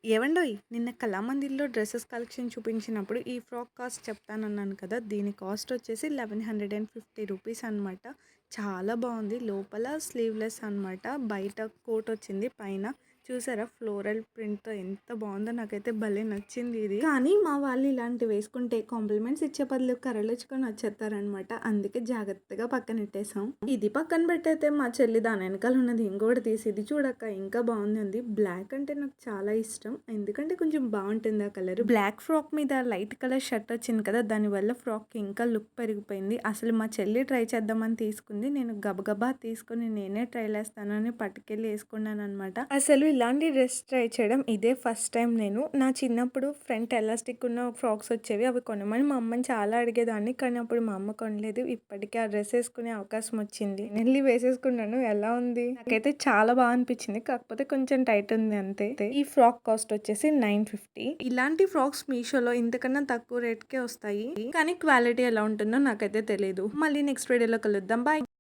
ఏవండోయ్! నిన్న కళామందిర్‌లో dresses collection చూపించినప్పుడు ఈ ఫ్రాక్ కాస్ట్ చెప్తానన్నాను కదా! దీని కాస్ట్ వచ్చేసి 1150 రూపీస్ అనమాట. చాలా బావుంది. లోపల స్లీవ్‌లెస్ అనమాట. బయట కోట్ వచ్చింది. పైన చూసారా ఫ్లోరల్ ప్రింట్‌తో ఎంత బావుందో నాకైతే భలే నచ్చింది ఇది. కానీ మా వాళ్ళు ఇలాంటివి వేసుకుంటే కాంప్లిమెంట్స్ ఇచ్చే బదులు కర్రలిచ్చుకొని వచ్చేత్తారనమాట. అందుకే జాగ్రత్తగా పక్కనెట్టేసాం. ఇది పక్కన పెట్టయితే మా చెల్లి దాని వెనకాల ఉన్నది ఇంకోటి తీసి ఇది చూడక్క ఇంకా బాగుంది అంది. బ్లాక్ అంటే నాకు చాలా ఇష్టం. ఎందుకంటే కొంచెం బాగుంటుంది ఆ కలర్. బ్లాక్ ఫ్రాక్ మీద లైట్ కలర్ షర్ట్ వచ్చింది కదా, దానివల్ల ఫ్రాక్ ఇంకా లుక్ పెరిగిపోయింది. అసలు మా చెల్లి ట్రై చేద్దామని తీసుకుంది. నేను గబగబా తీసుకుని నేనే ట్రై చేస్తానని పట్టుకెళ్ళి వేసుకున్నాను అనమాట. అసలు ఇలాంటి డ్రెస్ ట్రై చేయడం ఇదే ఫస్ట్ టైం నేను. నా చిన్నప్పుడు ఫ్రంట్ ఎలాస్టిక్ ఉన్న ఫ్రాక్స్ వచ్చేవి. అవి కొనమని మా అమ్మని చాలా అడిగేదాన్ని. కానీ అప్పుడు మా అమ్మ కొనలేదు. ఇప్పటికీ ఆ డ్రెస్ వేసుకునే అవకాశం వచ్చింది. వెళ్ళి వేసేసుకున్నాను. ఎలా ఉంది? నాకైతే చాలా బాగా అనిపించింది. కాకపోతే కొంచెం టైట్ ఉంది అంతే. ఈ ఫ్రాక్ కాస్ట్ వచ్చేసి 950. ఇలాంటి ఫ్రాక్స్ మీషోలో ఇంతకన్నా తక్కువ రేట్కే వస్తాయి. కానీ క్వాలిటీ ఎలా ఉంటుందో నాకైతే తెలియదు. మళ్ళీ నెక్స్ట్ వీడియోలో కలుద్దాం. బాయ్.